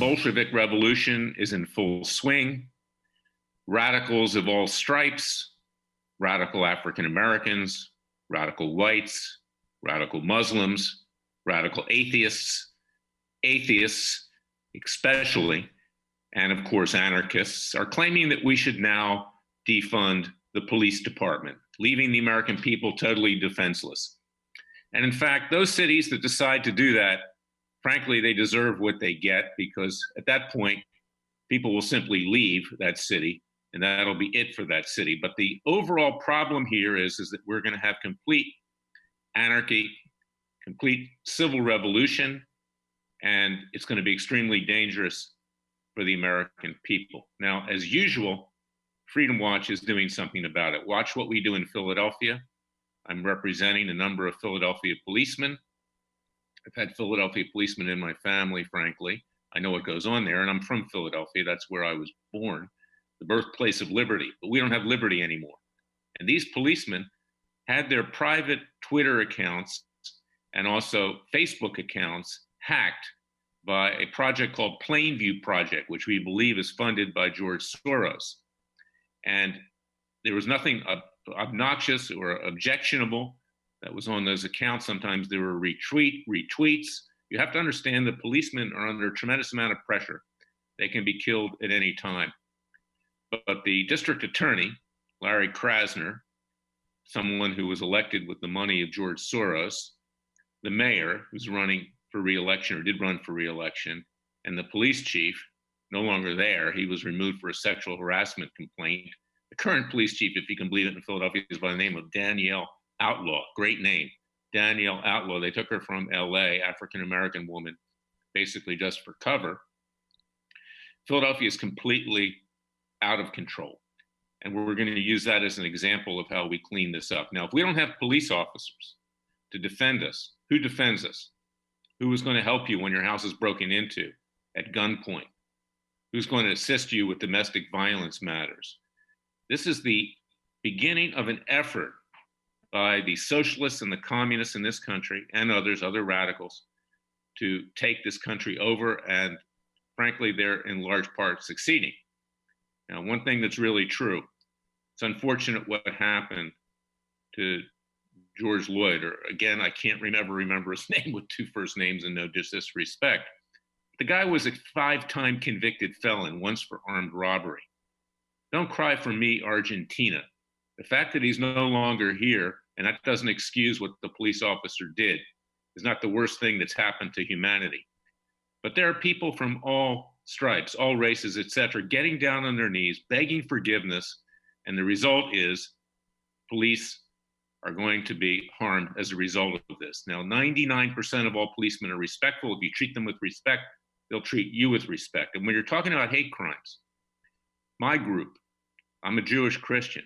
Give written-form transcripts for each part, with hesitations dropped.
Bolshevik revolution is in full swing. Radicals of all stripes, radical African Americans, radical whites, radical Muslims, radical atheists, especially, and of course anarchists, are claiming that we should now defund the police department, leaving the American people totally defenseless. And in fact, those cities that decide to do that, frankly, they deserve what they get, because at that point, people will simply leave that city, and that'll be it for that city. But the overall problem here is that we're going to have complete anarchy, complete civil revolution, and it's going to be extremely dangerous for the American people. Now, as usual, Freedom Watch is doing something about it. Watch what we do in Philadelphia. I'm representing a number of Philadelphia policemen. I've had Philadelphia policemen in my family, frankly. I know what goes on there, and I'm from Philadelphia. That's where I was born, the birthplace of liberty. But we don't have liberty anymore. And these policemen had their private Twitter accounts and also Facebook accounts hacked by a project called Plainview Project, which we believe is funded by George Soros. And there was nothing obnoxious or objectionable that was on those accounts. Sometimes there were retweets. You have to understand that policemen are under a tremendous amount of pressure. They can be killed at any time. But the district attorney, Larry Krasner, someone who was elected with the money of George Soros, the mayor, who's running for re-election or did run for re-election, and the police chief, no longer there. He was removed for a sexual harassment complaint. The current police chief, if you can believe it, in Philadelphia is by the name of Danielle Outlaw. Great name, Danielle Outlaw. They took her from LA, African-American woman, basically just for cover. Philadelphia is completely out of control. And we're going to use that as an example of how we clean this up. Now, if we don't have police officers to defend us, who defends us? Who is going to help you when your house is broken into at gunpoint? Who's going to assist you with domestic violence matters? This is the beginning of an effort by the socialists and the communists in this country and others, other radicals, to take this country over. And frankly, they're in large part succeeding. Now, one thing that's really true, it's unfortunate what happened to George Floyd, or again, I can't remember his name with two first names and no disrespect. The guy was a 5-time convicted felon, once for armed robbery. Don't cry for me, Argentina. The fact that he's no longer here, and that doesn't excuse what the police officer did, is not the worst thing that's happened to humanity. But there are people from all stripes, all races, etc., getting down on their knees, begging forgiveness, and the result is police are going to be harmed as a result of this. Now, 99% of all policemen are respectful. If you treat them with respect, they'll treat you with respect. And when you're talking about hate crimes, my group, I'm a Jewish Christian.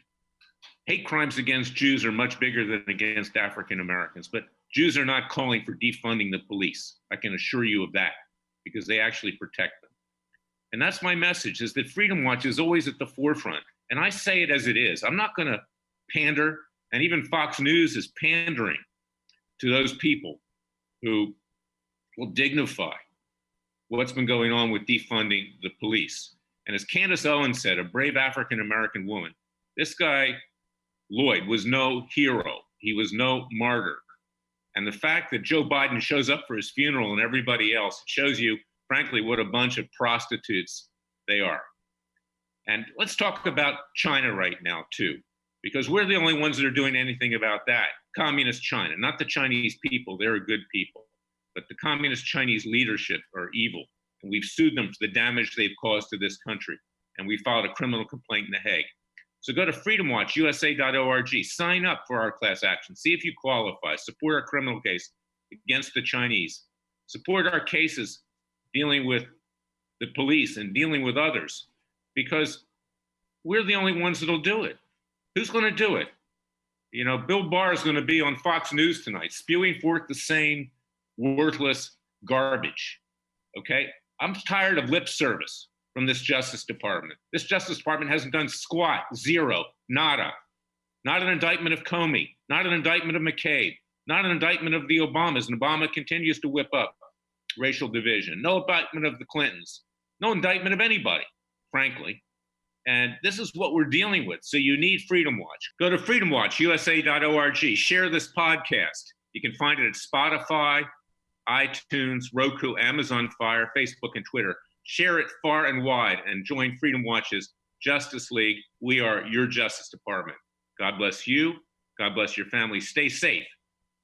Hate crimes against Jews are much bigger than against African Americans, but Jews are not calling for defunding the police. I can assure you of that, because they actually protect them. And that's my message, is that Freedom Watch is always at the forefront. And I say it as it is. I'm not going to pander, and even Fox News is pandering to those people who will dignify what's been going on with defunding the police. And as Candace Owens said, a brave African-American woman, this guy, Lloyd, was no hero. He was no martyr. And the fact that Joe Biden shows up for his funeral and everybody else shows you, frankly, what a bunch of prostitutes they are. And let's talk about China right now, too, because we're the only ones that are doing anything about that. Communist China, not the Chinese people, they're good people, but the communist Chinese leadership are evil. And we've sued them for the damage they've caused to this country. And we filed a criminal complaint in The Hague. So go to freedomwatchusa.org, sign up for our class action, see if you qualify, support our criminal case against the Chinese, support our cases dealing with the police and dealing with others, because we're the only ones that'll do it. Who's going to do it? You know, Bill Barr is going to be on Fox News tonight, spewing forth the same worthless garbage, okay? I'm tired of lip service from this Justice Department. This Justice Department hasn't done squat, zero, nada. Not an indictment of Comey, not an indictment of McCabe, not an indictment of the Obamas, and Obama continues to whip up racial division. No indictment of the Clintons, No indictment of anybody, frankly. And this is what we're dealing with. So you need Freedom Watch. Go to freedomwatchusa.org. Share this podcast. You can find it at Spotify, iTunes, Roku, Amazon Fire, Facebook, and Twitter. Share it far and wide and join Freedom Watch's Justice League. We are your Justice Department. God bless you. God bless your family. Stay safe.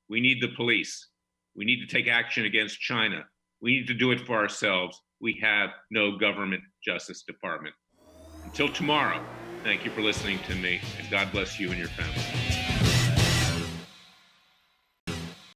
We need the police. We need to take action against China. We need to do it for ourselves. We have no government Justice Department. Until tomorrow, thank you for listening to me, and God bless you and your family.